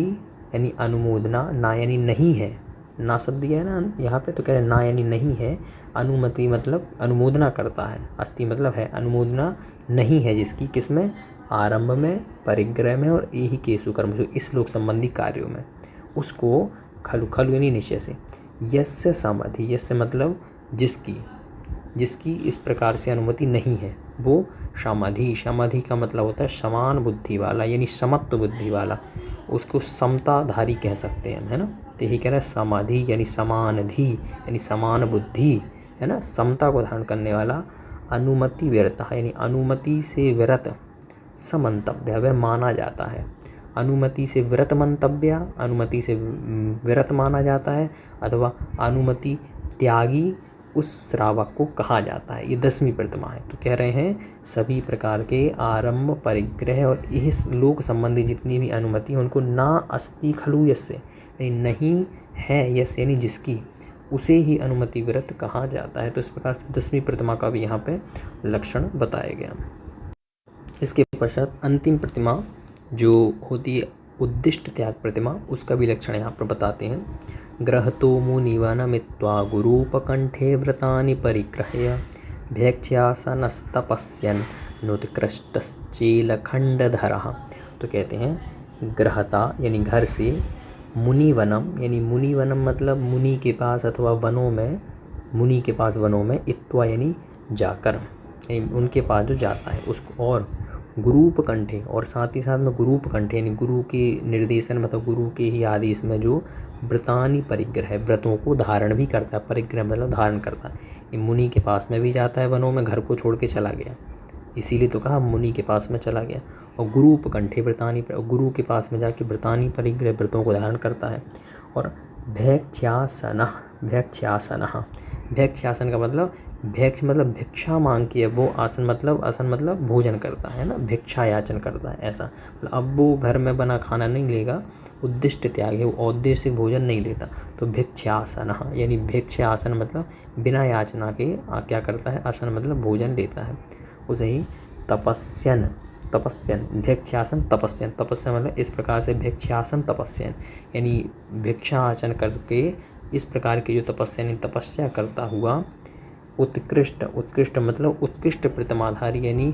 यानी अनुमोदना, ना यानी नहीं है, ना शब्द दिया है ना यहाँ पे, तो कह रहे हैं ना यानी नहीं है, अनुमति मतलब अनुमोदना करता है, अस्ति मतलब है, अनुमोदना नहीं है जिसकी, किसमें? आरंभ में, परिग्रह में, और ऐहिकेषु कर्मसु इस लोक संबंधी कार्यों में, उसको खलु, खलु यानी निश्चय से, यस्य समाधि, यस्य मतलब जिसकी, जिसकी इस प्रकार से अनुमति नहीं है वो समाधि, समाधि का मतलब होता है समान बुद्धि वाला यानी समत्व बुद्धि वाला, उसको समताधारी कह सकते हैं, है ना। तो यही कह रहा है समाधि यानी समानधि यानी समान बुद्धि, है ना, समता को धारण करने वाला, अनुमति विरता यानी अनुमति से विरत, समंतव्य, वह माना जाता है। अनुमति से विरत मंतव्य, अनुमति से विरत माना जाता है, अथवा अनुमति त्यागी उस श्रावक को कहा जाता है। ये 10वीं प्रतिमा है। तो कह रहे हैं सभी प्रकार के आरंभ, परिग्रह और इस लोक संबंधी जितनी भी अनुमति उनको ना अस्ति खलु यस्य, यानी नहीं है, यस्य यानी जिसकी, उसे ही अनुमति विरत कहा जाता है। तो इस प्रकार से 10वीं प्रतिमा का भी यहाँ पे लक्षण बताया गया। इसके पश्चात अंतिम प्रतिमा जो होती है उद्दिष्ट त्याग प्रतिमा, उसका भी लक्षण यहाँ पर बताते हैं। ग्रहतो मुनिवनमित्वा गुरूपकंठे व्रतानि परिग्रह्य भैक्ष्यासनस्तपस्यन् नुत्कृष्टश्चीलखंडधरः। तो कहते हैं ग्रहता यानी घर से, मुनिवनम यानी मुनिवनम मतलब मुनि के पास अथवा वनों में, मुनि के पास वनों में, इत्वा यानी जाकर, यानी उनके पास जो जाता है उसको, और गुरूपकंठे और साथ ही साथ में गुरूपकंठे यानी गुरु के निर्देशन मतलब गुरु के ही आदेश में जो व्रतानि परिग्रह, व्रतों को धारण भी करता है। परिग्रह मतलब धारण करता है। ये मुनि के पास में भी जाता है वनों में, घर को छोड़ के चला गया, इसीलिए तो कहा मुनि के पास में चला गया। और गुरूपकंठे व्रतानि, गुरु के पास में जाके व्रतानि परिग्रह, व्रतों को धारण करता है। और भैक्ष्यासन, भैक्ष्यासन, भैक्ष्यासन का मतलब भैक्ष मतलब भिक्षा मांग के, वो आसन मतलब भोजन करता है ना, भिक्षा याचन करता है ऐसा। मतलब अब वो घर में बना खाना नहीं लेगा, उद्दिष्ट त्याग है, वो औद्देशिक भोजन नहीं लेता। तो भिक्षासन यानी भिक्षासन मतलब बिना याचना के क्या करता है, आसन मतलब भोजन लेता है, उसे ही तपस्यन, तपस्यन भिक्षासन तपस्यन, तपस्या मतलब इस प्रकार से भिक्षासन तपस्यन यानी भिक्षा आचन करके इस प्रकार की जो तपस्या यानी तपस्या करता हुआ उत्कृष्ट, उत्कृष्ट मतलब उत्कृष्ट प्रतिमाधारी यानी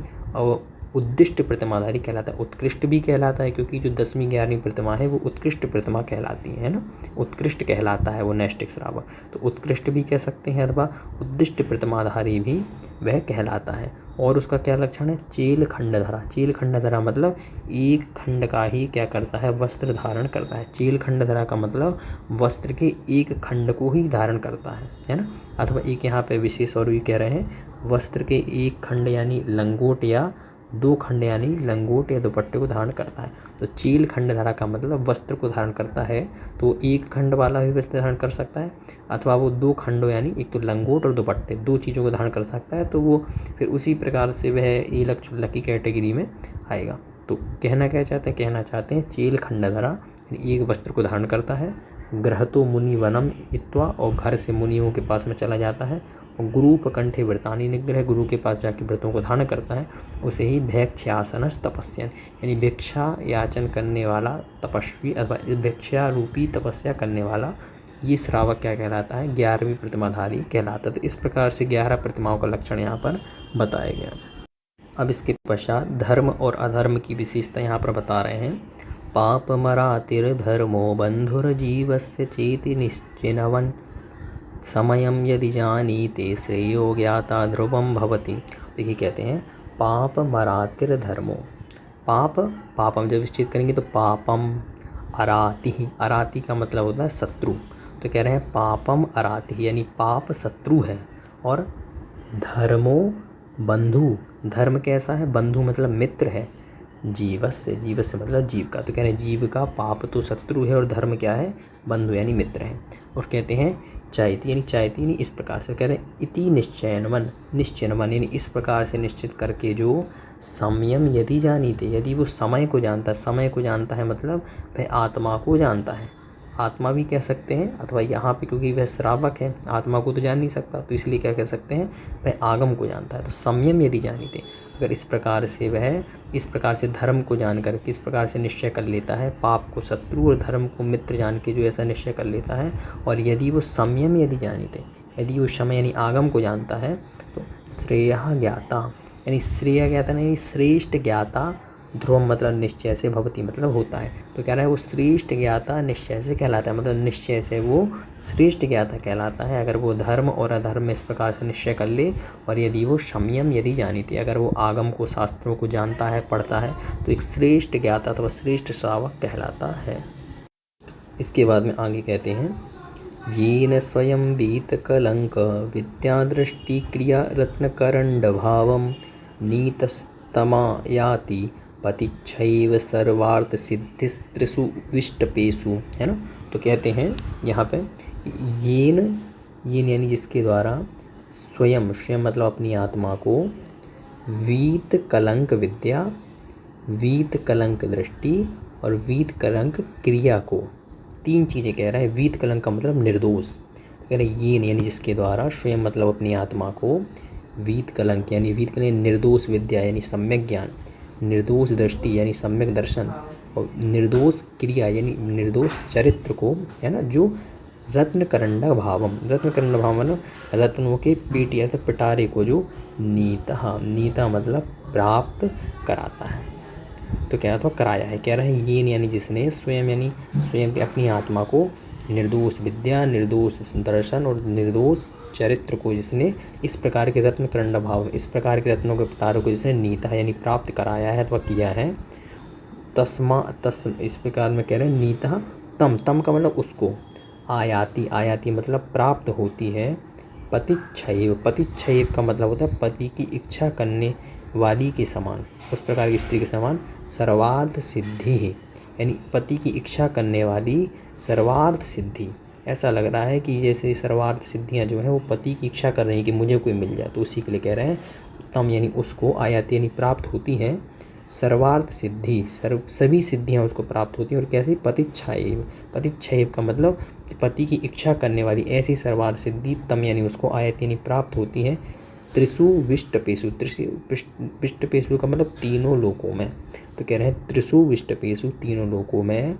उद्दिष्ट प्रतिमाधारी कहलाता है। उत्कृष्ट भी कहलाता है क्योंकि जो 10वीं 11वीं प्रतिमा है वो उत्कृष्ट प्रतिमा कहलाती है ना, उत्कृष्ट कहलाता है वो नैष्टिक श्रावक। तो उत्कृष्ट भी कह सकते हैं अथवा उद्दिष्ट प्रतिमाधारी भी वह कहलाता है। और उसका क्या लक्षण है, चेल खंडधरा, चेल खंडधरा मतलब एक खंड का ही क्या करता है, वस्त्र धारण करता है। चेल खंडधरा का मतलब वस्त्र के एक खंड को ही धारण करता है ना। अथवा एक यहाँ पे विशेष और भी कह रहे हैं वस्त्र के एक खंड यानी लंगोट या 2 खंड यानी लंगोट या दुपट्टे को धारण करता है। तो चील खंडधारा का मतलब वस्त्र को धारण करता है, तो एक खंड वाला भी वस्त्र धारण कर सकता है, अथवा वो 2 खंडों यानी एक तो लंगोट और दुपट्टे 2 चीज़ों को धारण कर सकता है। तो वो फिर उसी प्रकार से वह ये लकी कैटेगरी में आएगा। तो कहना क्या चाहते हैं, कहना चाहते हैं चील खंडधरा यानी एक वस्त्र को धारण करता है, ग्रहतो मुनि वनम इत्वा और घर से मुनियों के पास में चला जाता है, और गुरूपकंठे व्रतानि निग्रह गुरु के पास जाके व्रतों को धारण करता है, उसे ही भैक्ष्यासनस तपस्यन यानी भिक्षा याचन करने वाला तपस्वी अथवा भिक्षा रूपी तपस्या करने वाला ये श्रावक क्या कहलाता है, 11वीं प्रतिमाधारी कहलाता है। तो इस प्रकार से 11 प्रतिमाओं का लक्षण यहाँ पर बताया गया। अब इसके पश्चात धर्म और अधर्म की विशेषता यहाँ पर बता रहे हैं। पाप मरातिर्धर्मो बंधुर्जीवस्य चेति निश्चिनवन समयम यदि जानीते श्रेयो ज्ञाता ध्रुवम भवति। देखिए कहते हैं पाप मरातिर धर्मो, पाप पापम जब निश्चित करेंगे तो पापम अराति, अराति का मतलब होता है शत्रु। तो कह रहे हैं पापम अराति यानी पाप शत्रु है, और धर्मो बंधु, धर्म कैसा है, बंधु मतलब मित्र है, जीवस्य, जीवस्य मतलब जीव का। तो कह रहे हैं जीव का पाप तो शत्रु है और धर्म क्या है, बंधु यानी मित्र है। और कहते हैं चायती यानी इस प्रकार से कह रहे हैं इति निश्चयनवन, निश्चयनवन यानी इस प्रकार से निश्चित करके जो संयम यदि जानीते, यदि वो समय को जानता है, समय को जानता है मतलब वह आत्मा को जानता है, आत्मा भी कह सकते हैं, अथवा यहाँ पे क्योंकि वह श्रावक है आत्मा को तो जान नहीं सकता तो इसलिए क्या कह सकते हैं वह आगम को जानता है। तो संयम यदि जानीते, अगर इस प्रकार से वह इस प्रकार से धर्म को जानकर किस प्रकार से निश्चय कर लेता है, पाप को शत्रु और धर्म को मित्र जान के जो ऐसा निश्चय कर लेता है, और यदि वो संयम यदि जानीते, यदि वो समय यानी आगम को जानता है, तो श्रेय ज्ञाता यानी श्रेय ज्ञाता यानी श्रेष्ठ ज्ञाता, ध्रुवम मतलब निश्चय से, भवती मतलब होता है। तो कह रहा है वो श्रेष्ठ ज्ञाता निश्चय से कहलाता है, मतलब निश्चय से वो श्रेष्ठ ज्ञाता कहलाता है अगर वो धर्म और अधर्म में इस प्रकार से निश्चय कर ले, और यदि वो संयम यदि जानीते, अगर वो आगम को शास्त्रों को जानता है पढ़ता है तो एक श्रेष्ठ ज्ञाता अथवा श्रेष्ठ श्रावक कहलाता है। इसके बाद में आगे कहते हैं येन स्वयं वीत कलंक विद्या दृष्टि क्रिया रत्नकरंड भावम नीतस्तमा याति पतिच्छैव सर्वार्थ सिद्धिस्त्रिषु विष्टपेषु, है ना। तो कहते हैं यहाँ पे येन, येन यानी जिसके द्वारा, स्वयं, स्वयं मतलब अपनी आत्मा को, वीत कलंक विद्या, वीत कलंक दृष्टि और वीत कलंक क्रिया को, तीन चीज़ें कह रहा है। वीत कलंक का मतलब निर्दोष, कह रहे येन यानी जिसके द्वारा, स्वयं मतलब अपनी आत्मा को, वीत कलंक यानी वीत कलंक निर्दोष विद्या यानी सम्यक ज्ञान, निर्दोष दृष्टि यानी सम्यक दर्शन और निर्दोष क्रिया यानी निर्दोष चरित्र को, है ना, जो रत्नकरंडा भावम, रत्नकरंडा भाव मतलब रत्नों के पेटी अर्थात पिटारे को जो नीता, नीता मतलब प्राप्त कराता है। तो कह रहा था कराया है, कह रहा है ये यानी जिसने, स्वयं यानी स्वयं की अपनी आत्मा को निर्दोष विद्या, निर्दोष दर्शन और निर्दोष चरित्र को जिसने इस प्रकार के रत्नकरंडा भाव, इस प्रकार के रत्नों के पिटारों को जिसने नीता यानी प्राप्त कराया है अथवा किया है, तस्मा तस् इस प्रकार में कह रहे हैं नीता, तम, तम का मतलब उसको, आयाति, आयाति मतलब प्राप्त होती है, पतिच्छैव, पतिच्छैव का मतलब होता है पति की इच्छा करने वाली के समान, उस प्रकार की स्त्री के समान, सर्वार्थ सिद्धि है यानी पति की इच्छा करने वाली सर्वार्थ सिद्धि। ऐसा लग रहा है कि जैसे सर्वार्थ सिद्धियां जो हैं वो पति की इच्छा कर रही हैं कि मुझे कोई मिल जाए, तो उसी के लिए कह रहे हैं तम यानी उसको, आयाति यानी प्राप्त होती हैं, सर्वार्थ सिद्धि, सभी सिद्धियां उसको प्राप्त होती हैं। और कैसी, पतिच्छैव, पतिच्छैव का मतलब पति की इच्छा करने वाली ऐसी सर्वार्थ सिद्धि, तम यानी उसको, आयत यानी प्राप्त होती है, त्रिषु विष्टपेषु, विष्टपेषु का मतलब तीनों लोकों में। तो कह रहे हैं त्रिषु विष्टपेषु तीनों लोकों में,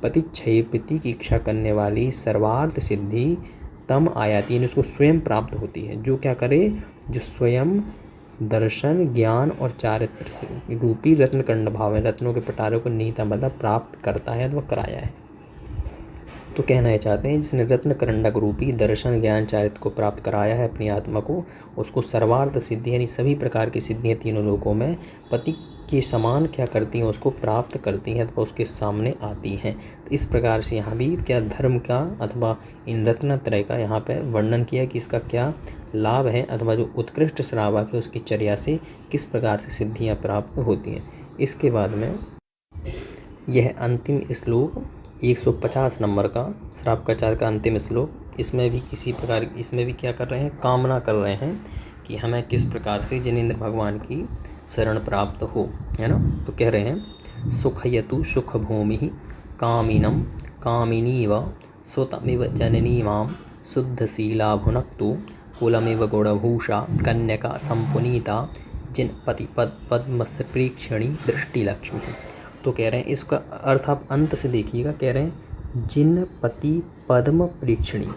पतिच्छैव पति की इच्छा करने वाली सर्वार्थ सिद्धि, तम आयाति यानी उसको स्वयं प्राप्त होती है, जो क्या करे, जो स्वयं दर्शन ज्ञान और चारित्र रूपी रत्नकंड भाव है, रत्नों के पिटारों को नीता मतलब प्राप्त करता है अथवा कराया है। तो कहना ये चाहते हैं जिसने रत्नकरंडक रूपी दर्शन ज्ञान चारित्र को प्राप्त कराया है अपनी आत्मा को, उसको सर्वार्थ सिद्धि यानी सभी प्रकार की सिद्धियाँ तीनों लोकों में पति के समान क्या करती हैं, उसको प्राप्त करती हैं अथवा उसके सामने आती हैं। तो इस प्रकार से यहाँ भी क्या धर्म का अथवा इन रत्नत्रय का यहाँ पर वर्णन किया कि इसका क्या लाभ है अथवा जो उत्कृष्ट श्रावक है उसकी चर्या से किस प्रकार से सिद्धियाँ प्राप्त होती हैं। इसके बाद में यह अंतिम श्लोक 150 नंबर का श्रावकाचार का अंतिम श्लोक, इसमें भी किसी प्रकार, इसमें भी क्या कर रहे हैं, कामना कर रहे हैं कि हमें किस प्रकार से जिनेंद्र भगवान की शरण प्राप्त हो, है ना। तो कह रहे हैं सुखयतु सुख भूमि कामिनम कामिनीव सुतमिव जननी माम शुद्धशीला भुनक्तु कुलमिव गुणभूषा कन्यका संपुनीता जिन पति पद्म प्रेक्षणी दृष्टि लक्ष्मी। तो कह रहे हैं इसका अर्थ आप अंत से देखिएगा, कह रहे हैं जिन पति पद्म प्रेक्षणी,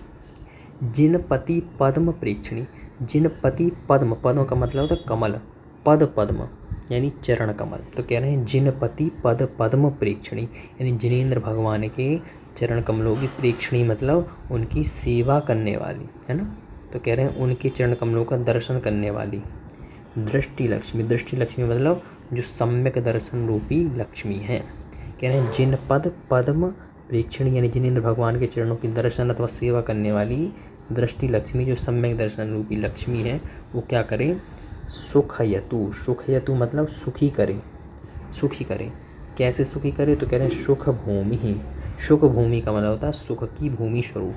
जिन पति पद्म प्रेक्षणी, जिन पति पद्म, पद्म का मतलब होता है कमल, पद पद्म यानी चरण कमल। तो कह रहे हैं जिन पति पद पद्म प्रेक्षणी यानी जिनेंद्र भगवान के चरण कमलों की प्रेक्षणी मतलब उनकी सेवा करने वाली, है ना। तो कह रहे हैं उनके चरण कमलों का दर्शन करने वाली दृष्टि लक्ष्मी, दृष्टि लक्ष्मी मतलब जो सम्यक दर्शन रूपी लक्ष्मी है। कह रहे हैं जिन पद पद्म प्रेक्षणी यानी जिनेंद्र भगवान के चरणों की दर्शन अथवा सेवा करने वाली दृष्टि लक्ष्मी जो सम्यक दर्शन रूपी लक्ष्मी है, वो क्या करे, सुखयतु, सुखयतु मतलब सुखी करे, सुखी करे। कैसे सुखी करे, तो कह रहे हैं सुख भूमि ही, सुख भूमि का मतलब होता है सुख की भूमि स्वरूप।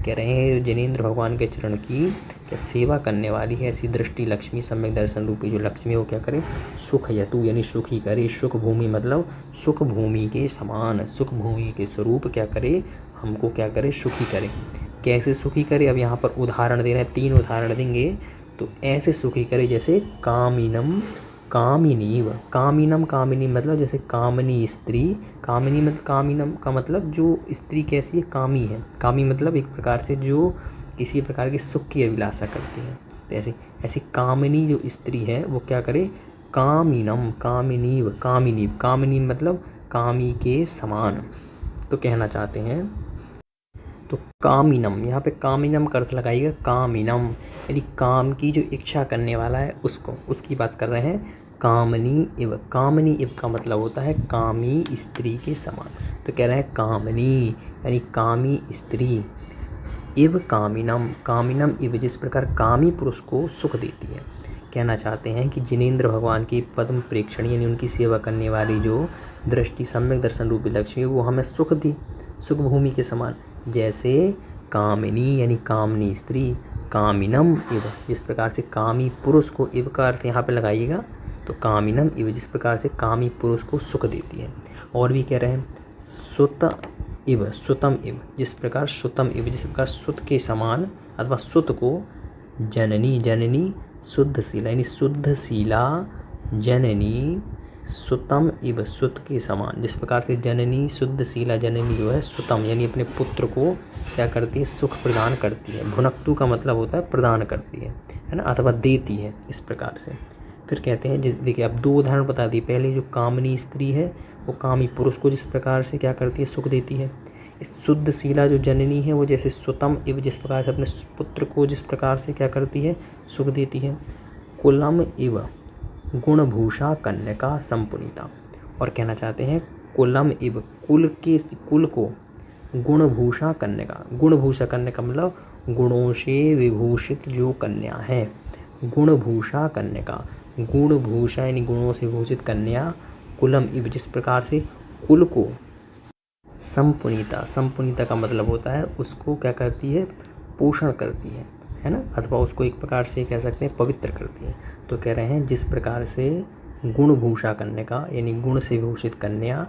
कह रहे हैं जिनेंद्र भगवान के चरण की क्या सेवा करने वाली है ऐसी दृष्टि लक्ष्मी, सम्यक दर्शन रूपी जो लक्ष्मी है वो क्या करे, सुखयतु यानी सुखी करे। सुख भूमि मतलब सुख भूमि के समान, सुख भूमि के स्वरूप क्या करे, हमको क्या करे, सुखी करे। कैसे सुखी करे, अब यहाँ पर उदाहरण दे रहे हैं, 3 उदाहरण देंगे। तो ऐसे सुखी करे जैसे कामिनम कामिनीव, कामिनम कामिनी मतलब जैसे कामनी स्त्री, कामिनी मतलब कामिनम का मतलब जो स्त्री कैसी है, कामी है, कामी मतलब एक प्रकार से जो किसी प्रकार की सुख की अभिलाषा करती है। तो ऐसी ऐसी कामिनी जो स्त्री है वो क्या करे, कामिनम कामिनीव, कामिनी, कामिनी मतलब कामी के समान। तो कहना चाहते हैं, तो कामिनम, यहाँ पे कामिनम का अर्थ लगाइएगा, कामिनम यानी काम की जो इच्छा करने वाला है उसको, उसकी बात कर रहे हैं। कामनी इव, कामनी इव का मतलब होता है कामी स्त्री के समान। तो कह रहे हैं कामनी यानी कामी स्त्री, इव कामिनम, कामिनम इव जिस प्रकार कामी पुरुष को सुख देती है। कहना चाहते हैं कि जिनेंद्र भगवान की पद्म प्रेक्षणी यानी उनकी सेवा करने वाली जो दृष्टि सम्यक दर्शन रूपी लक्ष्मी वो हमें सुख दी, सुख भूमि के समान। जैसे कामिनी यानी कामनी स्त्री, कामिनम इव, जिस प्रकार से कामी पुरुष को इव का अर्थ यहाँ पे लगाइएगा तो कामिनम इव, जिस प्रकार से कामी पुरुष को सुख देती है। और भी कह रहे हैं सुत इव, सुतम इव, जिस प्रकार सुतम इव, जिस प्रकार सुत के समान अथवा सुत को जननी, जननी शुद्धशीला यानी शुद्धशीला जननी सुतम इव, सुत के समान, जिस प्रकार से जननी शुद्धशीला जननी जो है सुतम यानी अपने पुत्र को क्या करती है, सुख प्रदान करती है। भुनक्तु का मतलब होता है प्रदान करती है ना, अथवा देती है, इस प्रकार से। फिर कहते हैं देखिए अब 2 उदाहरण बता दी। पहले जो कामनी स्त्री है वो कामी पुरुष को जिस प्रकार से क्या करती है, सुख देती है। इस शुद्धशीला जो जननी है वो जैसे सुतम इव, जिस प्रकार से अपने पुत्र को जिस प्रकार से क्या करती है, सुख देती है। कुलम इव गुणभूषा कन्यका संपुनीता, और कहना चाहते हैं कुलम इव, कुल को गुणभूषा कन्यका, गुणभूषा कन्यका मतलब गुणों से विभूषित जो कन्या है, गुणभूषा कन्यका, गुणभूषा यानी गुणों से विभूषित कन्या। कुलम इव, जिस प्रकार से कुल को संपुनीता, संपुनीता का मतलब होता है उसको क्या करती है, पोषण करती है ना, अथवा उसको एक प्रकार से कह सकते हैं पवित्र करती है। तो कह रहे हैं जिस प्रकार से गुणभूषा कन्या यानी गुण से विभूषित कन्या,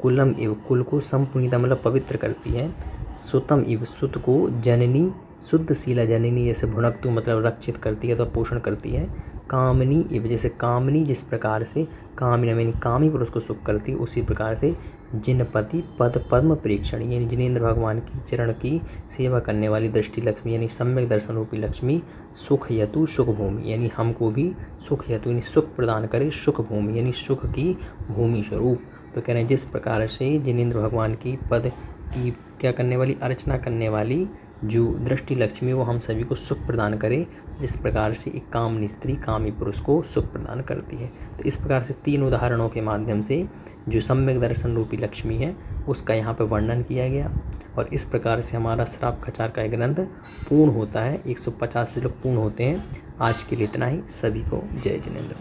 कुलम इव, कुल को संपुनीता मतलब पवित्र करती है। सुतम इव, सुत को जननी शुद्धशीला जननी जैसे भुनक्तु मतलब रक्षित करती है तो पोषण करती है। कामनी इव, जैसे कामनी जिस प्रकार से कामिनी यानी कामी पुरुष को सुख करती है, उसी प्रकार से जिनपति पद पद्म प्रेक्षण यानी जिनेंद्र भगवान की चरण की सेवा करने वाली दृष्टि लक्ष्मी यानी सम्यक दर्शन रूपी लक्ष्मी, सुख हेतु सुख भूमि यानी हमको भी सुख हेतु यानी सुख प्रदान करे, सुख भूमि यानी सुख की भूमि स्वरूप। तो कह रहे हैं जिस प्रकार से जिनेंद्र भगवान की पद की क्या करने वाली, अर्चना करने वाली जो दृष्टि लक्ष्मी वो हम सभी को सुख प्रदान करे, जिस प्रकार से एक कामनी स्त्री कामी पुरुष को सुख प्रदान करती है। तो इस प्रकार से 3 उदाहरणों के माध्यम से जो सम्यक दर्शन रूपी लक्ष्मी है उसका यहाँ पर वर्णन किया गया। और इस प्रकार से हमारा श्राप खचार का ग्रंथ पूर्ण होता है। 150 श्लोक पूर्ण होते हैं। आज के लिए इतना ही। सभी को जय जिनेंद्र।